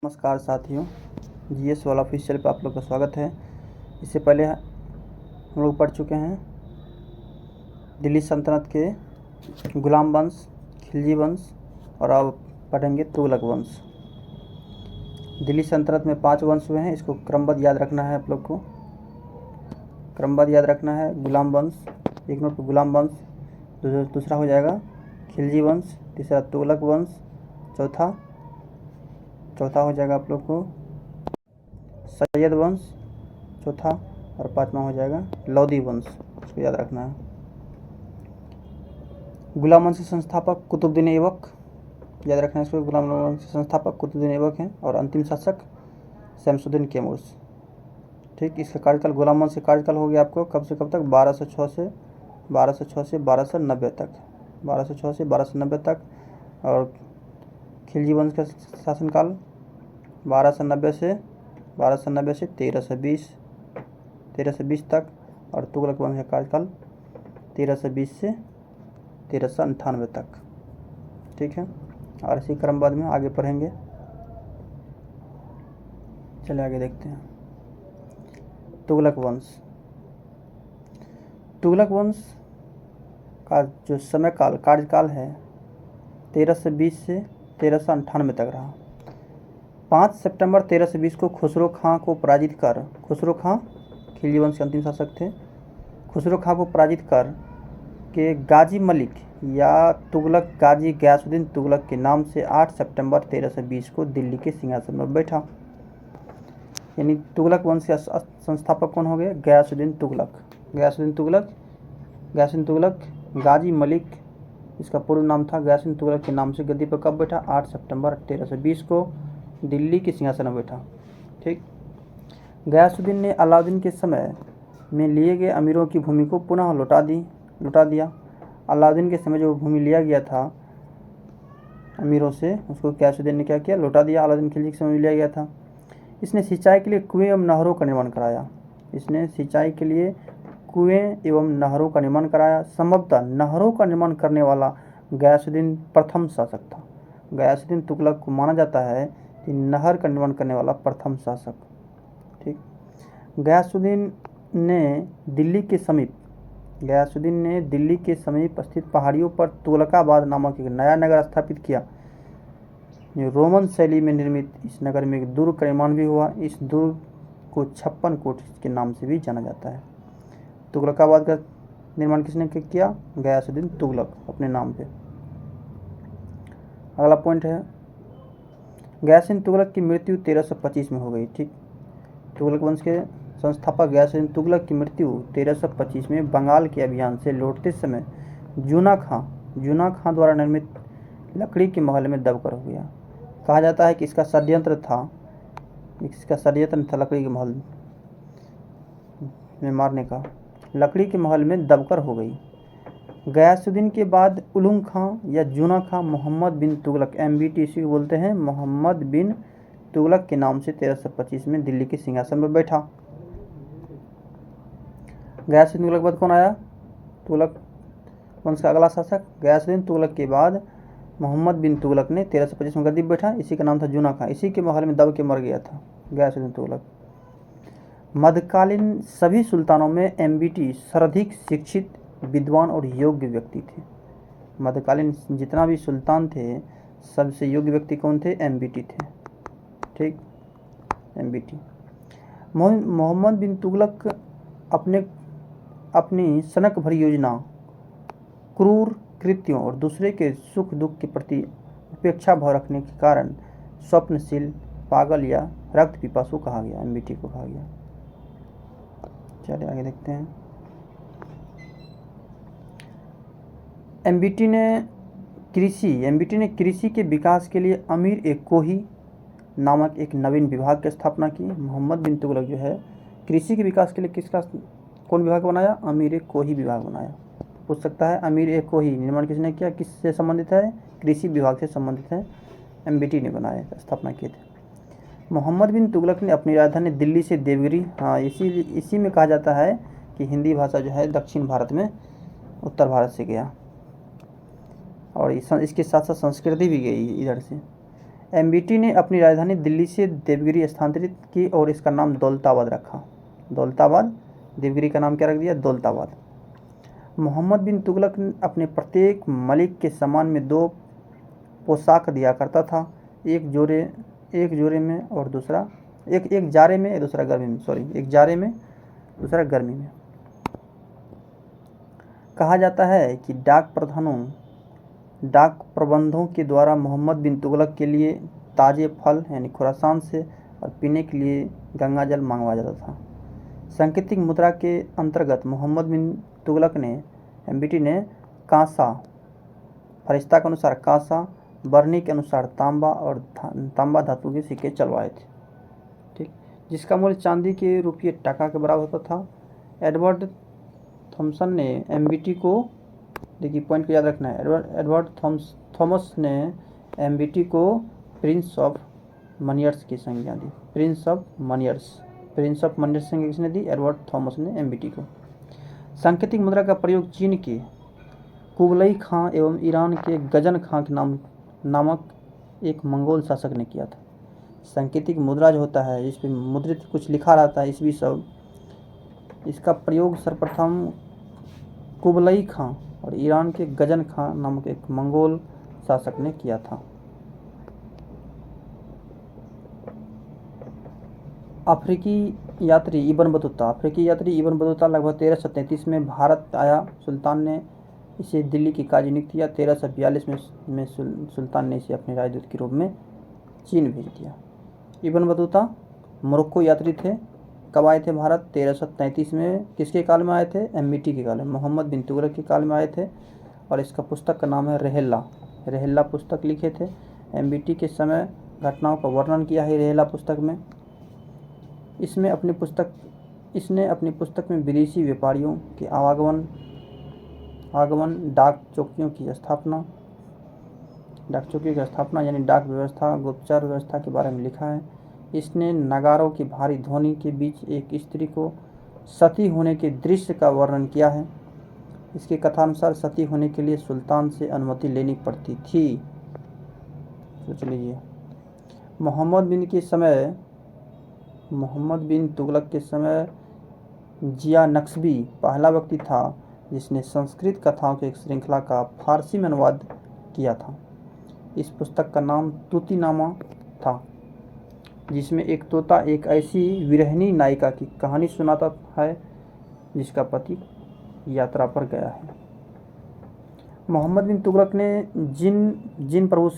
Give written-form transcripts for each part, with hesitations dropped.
नमस्कार साथियों, जीएस वाला ऑफिशियल पे आप लोग का स्वागत है। इससे पहले हम लोग पढ़ चुके हैं दिल्ली सल्तनत के गुलाम वंश, खिलजी वंश और अब पढ़ेंगे तुगलक वंश। दिल्ली सल्तनत में 5 वंश हुए हैं, इसको क्रमबद्ध याद रखना है आप लोग को। क्रमबद्ध याद रखना है। गुलाम वंश, एक नोट पर गुलाम वंश, दूसरा हो जाएगा खिलजी वंश, तीसरा तुगलक वंश, चौथा हो जाएगा आप लोग को सैयद वंश, चौथा, और 5वां हो जाएगा लोधी वंश। इसको याद रखना है। गुलाम वंश के संस्थापक कुतुबुद्दीन ऐबक, याद रखना है इसको। गुलाम वंश के संस्थापक कुतुबुद्दीन ऐबक हैं और अंतिम शासक शमसुद्दीन कैमूर्स। ठीक, इसका कार्यकाल, गुलाम वंश का कार्यकाल हो गया आपको कब से कब तक, 1206 से 1290 तक, 1206 से 1290 तक। और खिलजी वंश का शासनकाल 1290 से 1320 तक। और तुगलक वंश का कार्यकाल 1320 से 1398 तक। ठीक है, और इसी क्रमबद्ध में आगे पढ़ेंगे। चलिए आगे देखते हैं। तुगलक वंश का जो समय काल, कार्यकाल है 1320 से 1398 तक रहा। 5 सितंबर 1320 को खुसरो खां को पराजित कर, खुसरो खां खिलजी वंश के अंतिम शासक थे, खुसरो खां को पराजित कर के गाजी मलिक या तुगलक गाजी गयासुद्दीन तुगलक के नाम से 8 सितंबर 1320 को दिल्ली के सिंहासन पर बैठा। यानी तुगलक वंश के संस्थापक कौन हो गए? गयासुद्दीन तुगलक गाजी मलिक, इसका पूर्ण नाम था। गयासुद्दीन तुगलक के नाम से गद्दी पर कब बैठा? 8 सितंबर 1320 को दिल्ली के सिंहासन पर बैठा। ठीक, गयासुद्दीन ने अलाउद्दीन के समय में लिए गए अमीरों की भूमि को पुनः लौटा दिया। अलाउद्दीन के समय जो भूमि लिया गया था अमीरों से, उसको गयासुद्दीन ने क्या किया? लौटा दिया। अलाउद्दीन खिलजी के समय में लिया गया था। इसने सिंचाई के लिए कुएं एवं नहरों का निर्माण कराया। संभवतः नहरों का निर्माण करने वाला गयासुद्दीन प्रथम शासक था। गयासुद्दीन तुगलक को माना जाता है कि नहर का निर्माण करने वाला प्रथम शासक। ठीक, गयासुद्दीन ने दिल्ली के समीप स्थित पहाड़ियों पर तुगलकाबाद नामक एक नया नगर स्थापित किया। रोमन शैली में निर्मित इस नगर में एक दुर्ग का निर्माण भी हुआ। इस दुर्ग को 56 कोट के नाम से भी जाना जाता है। तुगलकाबाद का निर्माण किसने किया? गयासुद्दीन तुगलक, अपने नाम पे। अगला पॉइंट है, गयासुद्दीन तुगलक की मृत्यु 1325 में हो गई। ठीक, तुगलक वंश के संस्थापक गयासुद्दीन तुगलक की मृत्यु 1325 में बंगाल के अभियान से लौटते समय जूना खां द्वारा निर्मित लकड़ी के महल में दबकर हो गया। कहा जाता है कि इसका षड्यंत्र था लकड़ी के महल में मारने का। लकड़ी के महल में दबकर हो गई। गयासुद्दीन के बाद उलुग खां या जूना खां मोहम्मद बिन तुगलक, MBT इसी को बोलते हैं, मोहम्मद बिन तुगलक के नाम से 1325 में दिल्ली के सिंहासन पर बैठा। गयासुद्दीन तुगलक के बाद कौन आया? तुगलक वंश का अगला शासक गयासुद्दीन तुगलक के बाद मोहम्मद बिन तुगलक ने 1325 में गद्दी पर बैठा। इसी का नाम था जूना खां। इसी के महल में दब के मर गया था गयासुद्दीन तुगलक। मध्यकालीन सभी सुल्तानों में MBT सर्वाधिक शिक्षित, विद्वान और योग्य व्यक्ति थे। मध्यकालीन जितना भी सुल्तान थे, सबसे योग्य व्यक्ति कौन थे? MBT थे। ठीक, MBT। मोहम्मद बिन तुगलक अपनी सनक भरी योजना, क्रूर कृत्यों और दूसरे के सुख दुख के प्रति उपेक्षा भाव रखने के कारण स्वप्नशील, पागल या रक्त पिपासु कहा गया, MBT को कहा गया। चलिए आगे देखते हैं। MBT ने कृषि के विकास के लिए अमीर ए कोही नामक एक नवीन विभाग की स्थापना की। मोहम्मद बिन तुगलक जो है कृषि के विकास के लिए कौन विभाग बनाया? अमीर ए कोही विभाग बनाया। पूछ सकता है अमीर ए कोही निर्माण किसने किया? किससे संबंधित है? कृषि विभाग से संबंधित है। MBT ने बनाया, स्थापना किए थे। मोहम्मद बिन तुगलक ने अपनी राजधानी दिल्ली से देवगिरी, इसी में कहा जाता है कि हिंदी भाषा जो है दक्षिण भारत में उत्तर भारत से गया और इसके साथ साथ संस्कृति भी गई इधर से। एमबीटी ने अपनी राजधानी दिल्ली से देवगिरी स्थानांतरित की और इसका नाम दौलताबाद रखा। दौलताबाद, देवगिरी का नाम क्या रख दिया? दौलताबाद। मोहम्मद बिन तुगलक ने अपने प्रत्येक मलिक के सम्मान में 2 पोशाक दिया करता था, एक जोरे में और दूसरा एक जाड़े में, दूसरा गर्मी में। एक जाड़े में, दूसरा गर्मी में। कहा जाता है कि डाक प्रबंधों के द्वारा मोहम्मद बिन तुगलक के लिए ताज़े फल यानी खुरासान से और पीने के लिए गंगा जल मंगवाया जाता था। सांकेतिक मुद्रा के अंतर्गत मोहम्मद बिन तुगलक ने एमबीटी ने कांसा, फरिश्ता के अनुसार कांसा, बरनी के अनुसार तांबा और तांबा धातु के सिक्के चलवाए थे, ठीक, जिसका मूल्य चांदी के रुपये टका के बराबर होता था। एडवर्ड थॉमसन ने एमबीटी को, देखिए पॉइंट को याद रखना है, एडवर्ड थॉमस ने एमबीटी को प्रिंस ऑफ मनियर्स की संज्ञा दी। प्रिंस ऑफ मनियर्स की संज्ञा किसने दी? एडवर्ड थॉमस ने एमबीटी को। सांकेतिक मुद्रा का प्रयोग चीन के कुबलई खां एवं ईरान के गजन खां के नामक एक मंगोल शासक ने किया था। सांकेतिक मुद्रा जो होता है, जिस पे मुद्रित कुछ लिखा रहता है, इसवी सब, इसका प्रयोग सर्वप्रथम कुबलई खां और ईरान के गजन खां नामक एक मंगोल शासक ने किया था। अफ्रीकी यात्री इब्न बतूता लगभग 1333 में भारत आया। सुल्तान ने इसे दिल्ली की काजी नियुक्त किया। 1342 में सुल्तान ने इसे अपने राजदूत के रूप में चीन भेज दिया। इब्न बतूता मोरक्को यात्री थे। कब आए थे भारत? 1333 में। किसके काल में आए थे? एमबीटी के काल में, मोहम्मद बिन तुगलक के काल में आए थे। और इसका पुस्तक का नाम है रेहेल्ला पुस्तक लिखे थे। एमबीटी के समय घटनाओं का वर्णन किया है रेहेल्ला पुस्तक में। इसने अपनी पुस्तक में विदेशी व्यापारियों के आगमन, डाक चौकियों की स्थापना यानी डाक व्यवस्था, गुप्तचर व्यवस्था के बारे में लिखा है। इसने नगारों की भारी ध्वनि के बीच एक स्त्री को सती होने के दृश्य का वर्णन किया है। इसके कथानुसार सती होने के लिए सुल्तान से अनुमति लेनी पड़ती थी। सोच लीजिए, मोहम्मद बिन तुगलक के समय जिया नक्शबी पहला व्यक्ति था जिसने संस्कृत कथाओं की एक श्रृंखला का फारसी में अनुवाद किया था। इस पुस्तक का नाम तूतीनामा था, जिसमें एक तोता एक ऐसी विरहिणी नायिका की कहानी सुनाता है जिसका पति यात्रा पर गया है। मोहम्मद बिन तुगलक ने जिन प्रभु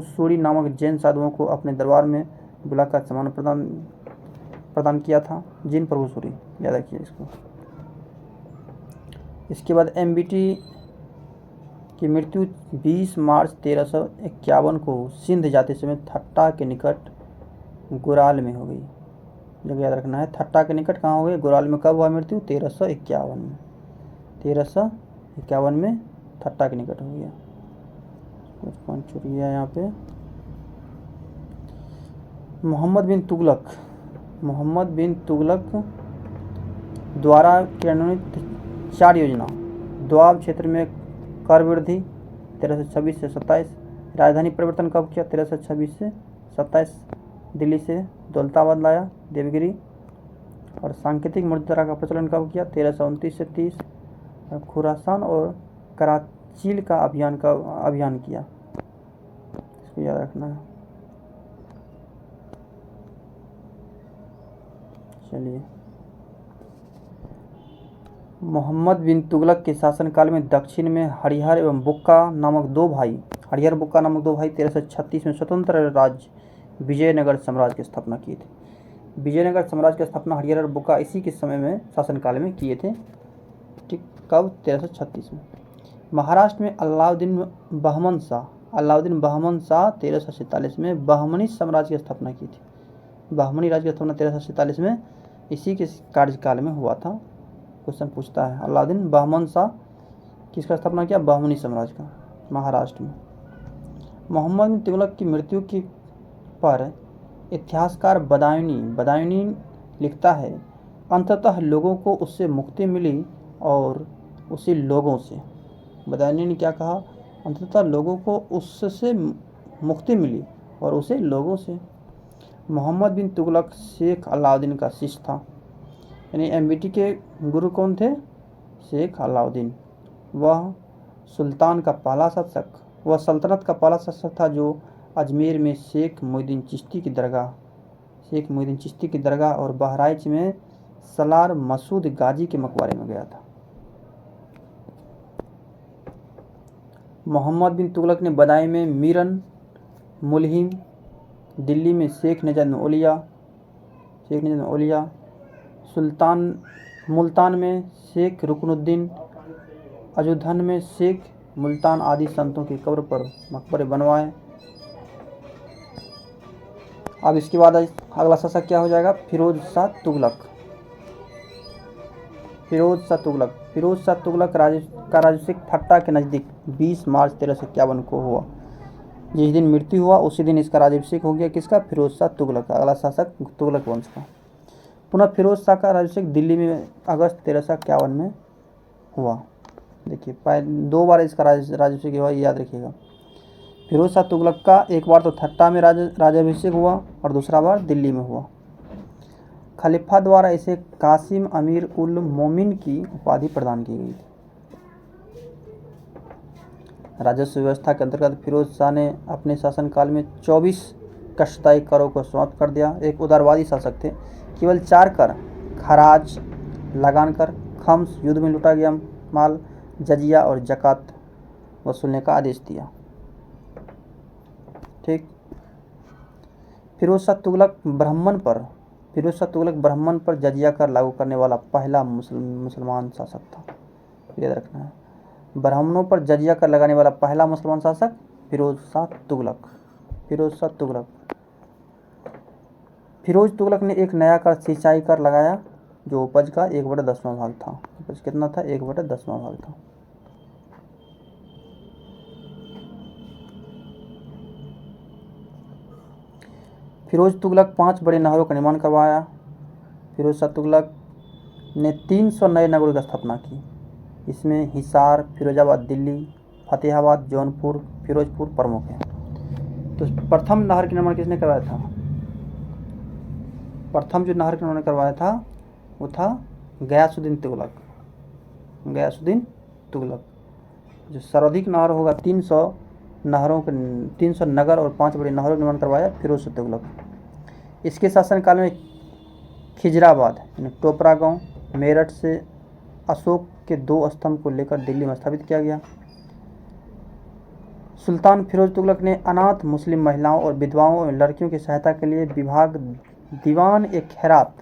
सूरी नामक जैन साधुओं को अपने दरबार में बुलाकर सम्मान प्रदान किया था। जिन प्रभु सूरी, याद रखिए इसको। इसके बाद एमबीटी की मृत्यु 20 मार्च 1351 को सिंध जाते समय थट्टा के निकट गुराल में हो गई। जब याद रखना है, थट्टा के निकट कहाँ हो गई? गुराल में। कब हुआ मृत्यु? 1351 में। 1351 में थट्टा के निकट हो गया। कुछ पॉइंट छूट गया यहाँ पे। मोहम्मद बिन तुगलक द्वारा क्रियान्वित 4 योजना। दोआब क्षेत्र में कर वृद्धि 1326 से 27। राजधानी परिवर्तन कब किया? 1326 से 27। दिल्ली से दौलताबाद लाया, देवगिरी। और सांकेतिक मुद्रा का प्रचलन कब किया? 1329 से 30। खुरासान और कराचील का अभियान किया। इसको याद रखना है। चलिए, मोहम्मद बिन तुगलक के शासनकाल में दक्षिण में हरिहर बुक्का नामक दो भाई 1336 में स्वतंत्र राज्य विजयनगर साम्राज्य की स्थापना की थी। विजयनगर साम्राज्य की स्थापना हरिहर बुक्का इसी के समय में शासनकाल में किए थे। ठीक, कब? 1336 में। महाराष्ट्र में अलाउद्दीन बहमन शाह 1347 में बहमनी साम्राज्य की स्थापना की थी। बहमनी राज्य की स्थापना 1347 में इसी के कार्यकाल में हुआ था। क्वेश्चन पूछता है, अलाउद्दीन बहमन शाह किसका स्थापना किया? बहमनी साम्राज्य का, महाराष्ट्र में। मोहम्मद बिन तुगलक की मृत्यु की पर इतिहासकार बदायूनी लिखता है, अंततः लोगों को उससे मुक्ति मिली और उसी लोगों से। बदायूनी ने क्या कहा? अंततः लोगों को उससे मुक्ति मिली और उसे लोगों से। मोहम्मद बिन तुगलक शेख अलाउद्दीन का शिष्य था। यानी एमबीटी के गुरु कौन थे? शेख अलाउद्दीन। वह सुल्तान का पहला शासक वह सल्तनत का पहला शासक था जो अजमेर में शेख मोइनुद्दीन चिश्ती की दरगाह और बहराइच में सलार मसूद गाजी के मकबरे में गया था। मोहम्मद बिन तुगलक ने बदायूं में मीरन मुल्हिम, दिल्ली में शेख नजम औलिया, मुल्तान में शेख रुकनुद्दीन, अजुधन में शेख मुल्तान आदि संतों की कब्र पर मकबरे बनवाए। अब इसके बाद अगला शासक क्या हो जाएगा? फिरोज शाह तुगलक। फिरोज शाह तुगलक का राजवंशिक ठट्टा के नज़दीक 20 मार्च 1351 को हुआ। जिस दिन मृत्यु हुआ उसी दिन इसका राज्याभिषेक हो गया। किसका? फिरोज शाह तुगलक, अगला शासक तुगलक वंश का। पुनः फिरोज शाह का राज्याभिषेक दिल्ली में अगस्त 1351 में हुआ। देखिए 2 बार इसका राज्याभिषेक हुआ, याद रखिएगा। फिरोज शाह तुगलक का एक बार तो ठट्टा में राज्याभिषेक हुआ और दूसरा बार दिल्ली में हुआ। खलीफा द्वारा इसे कासिम अमीर उल मोमिन की उपाधि प्रदान की गई थी। राजस्व व्यवस्था के अंतर्गत फिरोज शाह ने अपने शासनकाल में 24 कष्टदायी करों को समाप्त कर दिया। एक उदारवादी शासक थे। केवल 4 कर, खराज, लगान कर, खम्स, युद्ध में लूटा गया माल, जजिया और जकात वसूलने का आदेश दिया। ठीक। फिरोज शाह तुगलक ब्राह्मण पर जजिया कर लागू करने वाला पहला मुसलमान शासक था। याद रखना है, ब्राह्मणों पर जजिया कर लगाने वाला पहला मुसलमान शासक फिरोज तुगलक ने एक नया कर सिंचाई कर लगाया जो उपज का 1/10वां भाग था। उपज कितना था? 1/10वां भाग था। फिरोज तुगलक 5 बड़े नहरों का निर्माण करवाया। फिरोज शाह तुगलक ने 300 नए नगरों की स्थापना की। इसमें हिसार, फिरोजाबाद, दिल्ली, फतेहाबाद, जौनपुर, फिरोजपुर प्रमुख हैं। तो प्रथम नहर का निर्माण किसने करवाया था? प्रथम जो नहर का निर्माण करवाया था वो था गयासुद्दीन तुगलक। जो सर्वाधिक नहर होगा 300 नगर और 5 बड़े नहरों का निर्माण करवाया फिरोज शाह तुगलक। इसके शासनकाल में खिजराबाद यानी टोपरा गांव मेरठ से अशोक के 2 स्तंभ को लेकर दिल्ली में स्थापित किया गया। सुल्तान फिरोज तुगलक ने अनाथ मुस्लिम महिलाओं और विधवाओं और लड़कियों की सहायता के लिए दीवान-ए-खैरात,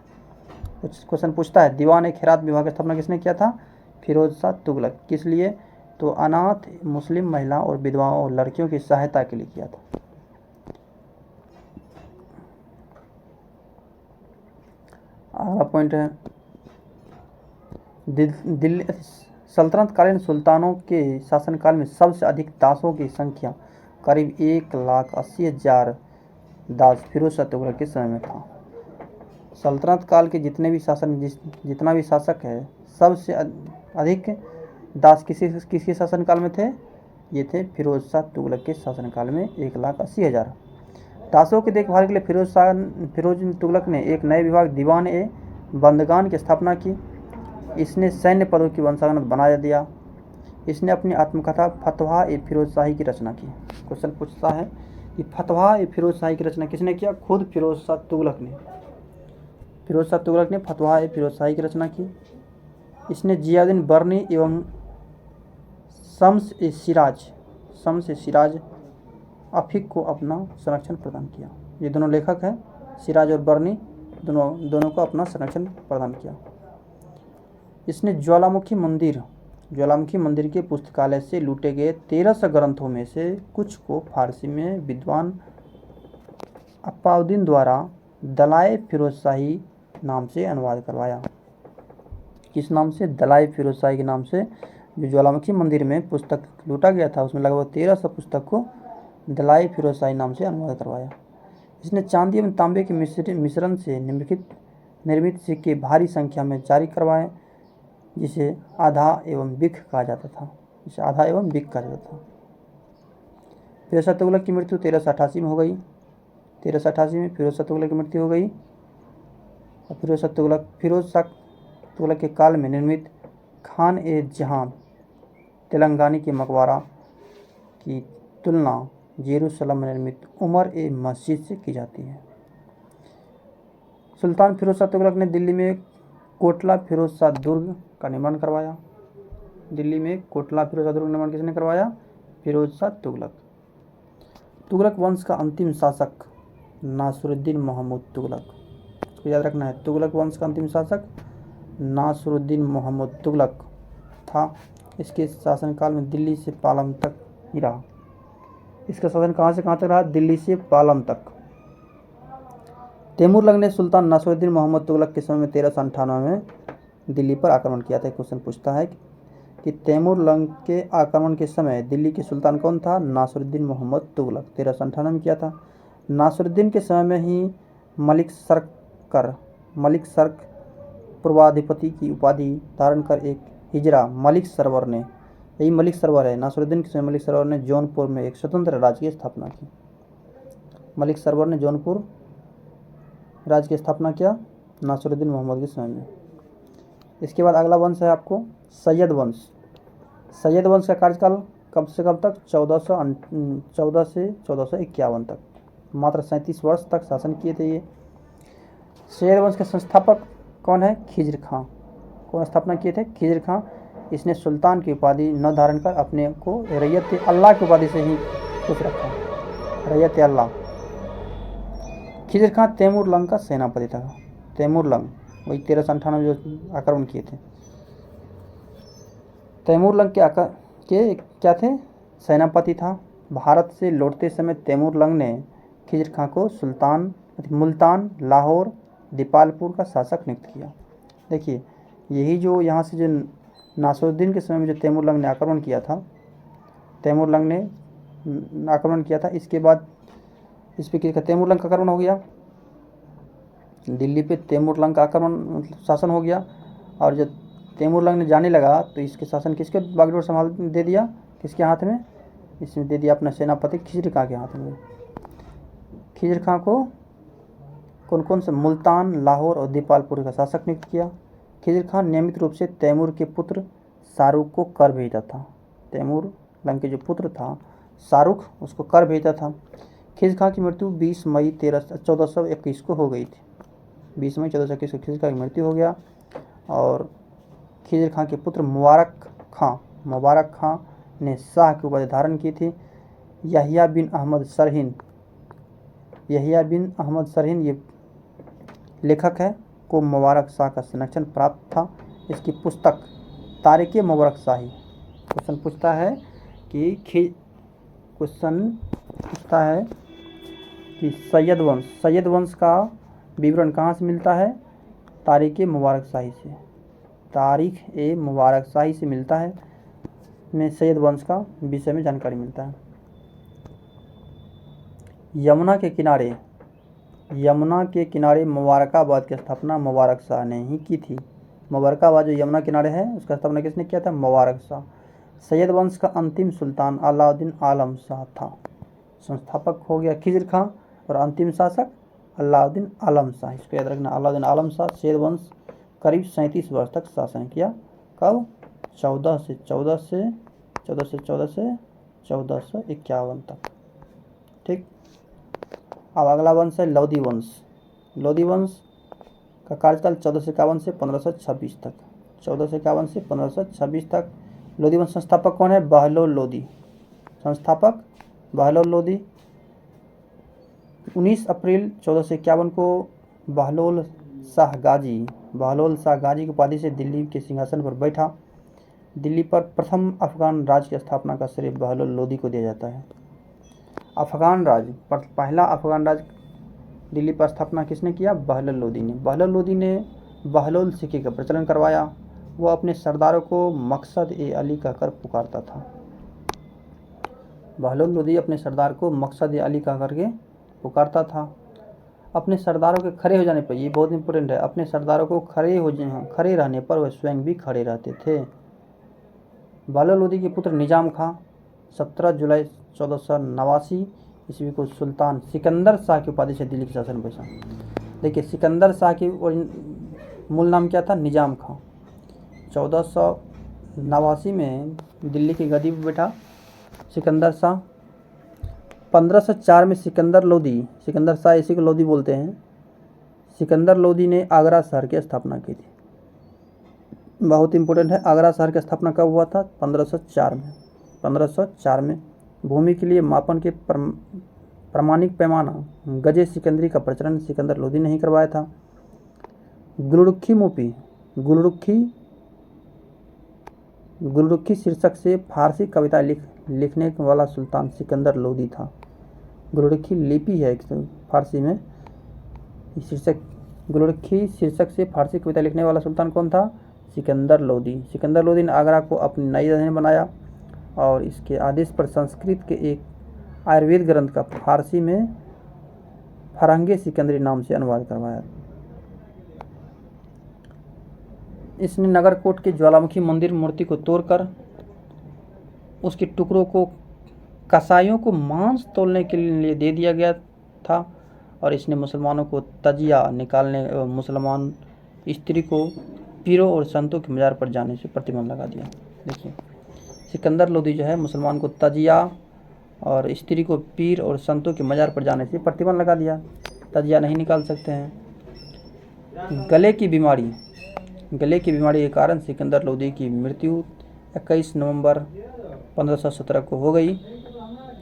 क्वेश्चन पूछता है, दीवान-ए-खैरात विभाग की स्थापना किसने किया था? फिरोज शाह तुगलक। किस लिए? तो अनाथ मुस्लिम महिलाओं और विधवाओं और लड़कियों की सहायता के लिए किया था। अगला पॉइंट है दिल्ली सल्तनतकालीन सुल्तानों के शासनकाल में सबसे अधिक दासों की संख्या करीब 1,80,000 दास फिरोज शाह तुगलक के समय में था। सल्तनत काल के जितना भी शासक है, सबसे अधिक दास किसके शासनकाल में थे? ये थे फिरोज शाह तुगलक के शासनकाल में 1,80,000। दासों की देखभाल के लिए फिरोज तुगलक ने एक नए विभाग दीवान-ए-बंदगान की स्थापना की। इसने सैन्य पदों की वंशानुगत बना दिया। इसने अपनी आत्मकथा फतवा-ए-फिरोजशाही की रचना की। क्वेश्चन पूछता है कि फतवा-ए-फिरोजशाही की रचना किसने किया? खुद फिरोज शाह तुगलक ने फतवा-ए-फिरोजशाही की रचना की। इसने जियाउद्दीन बर्नी एवं शम्स-ए-सिराज अफीक को अपना संरक्षण प्रदान किया। ये दोनों लेखक हैं, सिराज और बर्नी, दोनों को अपना संरक्षण प्रदान किया। इसने ज्वालामुखी मंदिर के पुस्तकालय से लूटे गए 1300 ग्रंथों में से कुछ को फारसी में विद्वान अप्पाउद्दीन द्वारा दलाए फिरोजशाही नाम से अनुवाद करवाया। किस नाम से? दलाए फिरोजशाही के नाम से जो ज्वालामुखी मंदिर में पुस्तक लूटा गया था, उसमें लगभग 1300 पुस्तक को दलाए फिरोजशाही नाम से अनुवाद करवाया। इसने चांदी एवं तांबे के मिश्रण से निर्मित सिक्के भारी संख्या में जारी करवाए, जिसे आधा एवं बिक कहा जाता था। फिरोज शाह तुगलक की मृत्यु 1388 में हो गई। 1388 में फिरोज शाह तुगलक की मृत्यु हो गई। और फिरोज शाह तुगलक के काल में निर्मित खान ए जहां तेलंगानी के मकबरा की तुलना जेरूसलम में निर्मित उमर ए मस्जिद से की जाती है। सुल्तान फिरोज शाह तुगलक ने दिल्ली में कोटला फिरोज शाह दुर्ग का निर्माण करवाया। दिल्ली में कोटला फिरोज शाह दुर्ग का निर्माण किसने करवाया? फिरोज शाह तुगलक। तुगलक वंश का अंतिम शासक नासिरुद्दीन मोहम्मद तुगलक, इसको याद रखना है। तुगलक वंश का अंतिम शासक नासिरुद्दीन मोहम्मद तुगलक था। इसके शासनकाल में दिल्ली से पालम तक ही रहा। इसका शासन कहाँ से कहाँ तक रहा? दिल्ली से पालम तक। तैमूरलंग ने सुल्तान नासिरुद्दीन मोहम्मद तुगलक के समय में 1398 में दिल्ली पर आक्रमण किया था। क्वेश्चन पूछता है कि तैमूरलंग के आक्रमण के समय दिल्ली के सुल्तान कौन था? नासिरुद्दीन मोहम्मद तुगलक 1398 में किया था। नासिरुद्दीन के समय में ही मलिक सर्क पूर्वाधिपति की उपाधि धारण कर एक हिजरा मलिक सरवर ने, यही मलिक सरवर है, नासिरुद्दीन के समय मलिक सरवर ने जौनपुर में एक स्वतंत्र राज्य की स्थापना की। मलिक सरवर ने जौनपुर राज्य की स्थापना किया नासिरुद्दीन मोहम्मद के समय में। इसके बाद अगला वंश है आपको सैयद वंश। सैयद वंश का कार्यकाल कब से कब तक? 1414 से 1451 तक, मात्र 37 वर्ष तक शासन किए थे ये। सैयद वंश के संस्थापक कौन है? खिज्र खां। कौन स्थापना किए थे? खिज्र खां। इसने सुल्तान की उपाधि न धारण कर अपने को रैयत अल्लाह की उपाधि से ही खुश रखा, रैयत अल्लाह। खिज्र खां तैमूरलंग का सेनापति था। तैमूरलंग वही 1398 जो आक्रमण किए थे। तैमूरलंग के क्या थे? सेनापति था। भारत से लौटते समय तैमूरलंग ने खिज्र खां को मुल्तान, लाहौर, दीपालपुर का शासक नियुक्त किया। देखिए यही जो यहाँ से जो नासिरुद्दीन के समय में जो तैमूरलंग ने आक्रमण किया था, इसके बाद इस पर किसका? तैमूरलंग का आक्रमण हो गया। दिल्ली पे तैमूरलंग का आक्रमण शासन हो गया। और जब तैमूरलंग ने जाने लगा तो इसके शासन किसके बागडोर संभाल दे दिया? किसके हाथ में? इसमें दे दिया अपना सेनापति खिज्र खां के हाथ में। खिज्र खां को कौन कौन से? मुल्तान, लाहौर और दीपालपुर का शासक नियुक्त किया। खिज्र खां नियमित रूप से तैमूर के पुत्र शाहरुख को कर भेजता था। तैमूरलंग के जो पुत्र था शाहरुख, उसको कर भेजता था। खिज्र खां की मृत्यु 20 मई 1421 को हो गई थी। 20 मई 1421 को खिज्र खां की मृत्यु हो गया। और खिज्र खां के पुत्र मुबारक खां ने शाह की उपाधि धारण की थी। यहिया बिन अहमद सरहिन ये लेखक है, को मुबारक शाह का संरक्षण प्राप्त था। इसकी पुस्तक तारिक मुबारक शाही। क्वेश्चन पूछता है कि सैयद वंश का विवरण कहाँ से मिलता है? तारिक मुबारक शाही से। तारीख ए मुबारक शाही से मिलता है, में सैयद वंश का विषय में जानकारी मिलता है। यमुना के किनारे मुबारकाबाद की स्थापना मुबारक शाह ने ही की थी। मुबारकाबाद जो यमुना किनारे है उसका स्थापना किसने किया था? मुबारक शाह। सैयद वंश का अंतिम सुल्तान अलाउद्दीन आलम शाह था। संस्थापक हो गया खिज्र खां और अंतिम शासक अलाउद्दीन आलम शाह। इसको याद रखना, अलाउद्दीन आलम शाह। सैयद वंश करीब 37 वर्ष तक शासन किया। कब? 1451 तक। ठीक। अब अगला वंश है लोधी वंश। लोधी वंश का कार्यकाल 1451 से 1526 तक। 1451 से 1526 तक। लोधी वंश संस्थापक कौन है? बहलोल लोधी। संस्थापक बहलोल लोधी। 19 अप्रैल 1451 को बहलोल शाह गाजी की उपाधि से दिल्ली के सिंहासन पर बैठा। दिल्ली पर प्रथम अफगान राज की स्थापना का श्रेय बहलोल लोधी को दिया जाता है। पहला अफगान राज दिल्ली पर स्थापना किसने किया? बहलोल लोधी ने। बहलोल लोधी ने बहलोल सिक्के का प्रचलन करवाया। वह अपने सरदारों को मकसद ए अली कहकर पुकारता था। बहलोल लोधी अपने सरदार को मकसद ए अली कह करके पुकारता था। अपने सरदारों के खड़े हो जाने पर, ये बहुत इंपॉर्टेंट है, अपने सरदारों को खड़े रहने पर वह स्वयं भी खड़े रहते थे। बहलोल लोधी के पुत्र निजाम खां 17 जुलाई 1489 ईस्वी को सुल्तान सिकंदर शाह की उपाधि से दिल्ली के शासन में बैठा। देखिए सिकंदर शाह की मूल नाम क्या था? निजाम खां। 1489 में दिल्ली की गद्दी पर बैठा सिकंदर शाह। 1504 में सिकंदर लोदी, सिकंदर शाह इसी को लोदी बोलते हैं, सिकंदर लोदी ने आगरा शहर की स्थापना की थी। बहुत इंपॉर्टेंट है, आगरा शहर की स्थापना कब हुआ था? 1504 में। 1504 में भूमि के लिए मापन के प्रमाणिक पैमाना गजे सिकंदरी का प्रचलन सिकंदर लोदी ने ही करवाया था। गुलरुखी मोपी, गुलरुखी शीर्षक से फारसी कविता लिखने वाला सुल्तान सिकंदर लोदी था। गुलरुखी लिपि है फारसी में, शीर्षक गुलरुखी शीर्षक से फारसी कविता लिखने वाला सुल्तान कौन था? सिकंदर लोदी। सिकंदर लोदी ने आगरा को अपनी नई राजधानी बनाया और इसके आदेश पर संस्कृत के एक आयुर्वेद ग्रंथ का फारसी में फरंगे सिकंदरी नाम से अनुवाद करवाया। इसने नगरकोट के ज्वालामुखी मंदिर मूर्ति को तोड़कर उसके टुकड़ों को कसाईयों को मांस तोलने के लिए दे दिया गया था और इसने मुसलमानों को तजिया निकालने एवं मुसलमान स्त्री को पीरों और संतों के मज़ार पर जाने से प्रतिबंध लगा दिया। देखिए सिकंदर लोदी जो है मुसलमान को तजिया और स्त्री को पीर और संतों के मज़ार पर जाने से प्रतिबंध लगा दिया, तजिया नहीं निकाल सकते हैं। गले की बीमारी के कारण सिकंदर लोदी की मृत्यु 21 नवंबर 1517 को हो गई।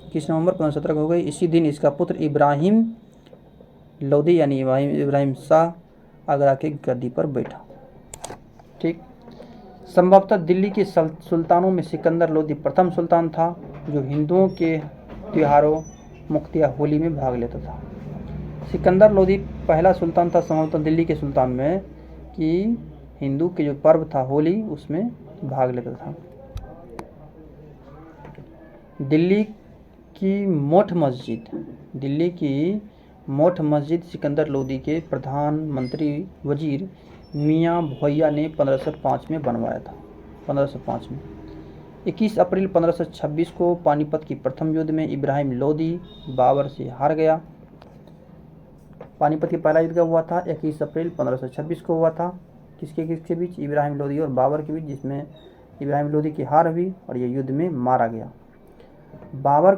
21 नवंबर 1517 को हो गई। इसी दिन इसका पुत्र इब्राहिम लोदी यानी इब्राहिम शाह आगरा की गद्दी पर बैठा। ठीक, संभवतः दिल्ली के सुल्तानों में सिकंदर लोदी प्रथम सुल्तान था जो हिंदुओं के त्योहारों मुख्तिया होली में भाग लेता था। सिकंदर लोदी पहला सुल्तान था संभवतः दिल्ली के सुल्तान में कि हिंदू के जो पर्व था होली उसमें भाग लेता था। दिल्ली की मोठ मस्जिद सिकंदर लोदी के प्रधानमंत्री वजीर मियाँ भोइया ने 1505 में बनवाया था। 1505 में 21 अप्रैल 1526 को पानीपत की प्रथम युद्ध में इब्राहिम लोदी बाबर से हार गया। पानीपत की पहला युद्ध कब हुआ था? 21 अप्रैल 1526 को हुआ था। किसके बीच? इब्राहिम लोदी और बाबर के बीच, जिसमें इब्राहिम लोदी की हार हुई और यह युद्ध में मारा गया। बाबर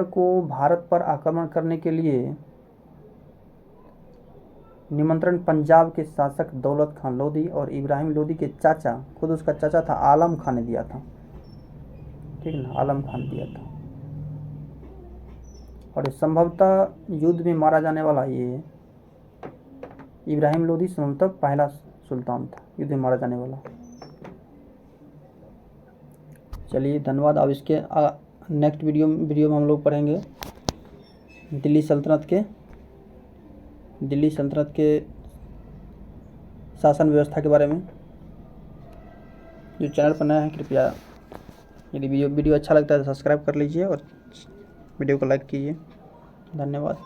को भारत पर आक्रमण करने के लिए निमंत्रण पंजाब के शासक दौलत खान लोदी और इब्राहिम लोदी के चाचा, खुद उसका चाचा था, आलम खान ने दिया था। ठीक ना, आलम खान दिया था। और संभवतः युद्ध में मारा जाने वाला ये इब्राहिम लोदी संभवतः पहला सुल्तान था युद्ध में मारा जाने वाला। चलिए धन्यवाद। अब इसके नेक्स्ट वीडियो में हम लोग पढ़ेंगे दिल्ली सल्तनत के शासन व्यवस्था के बारे में। जो चैनल पर नया है कृपया यदि वीडियो अच्छा लगता है तो सब्सक्राइब कर लीजिए और वीडियो को लाइक कीजिए। धन्यवाद।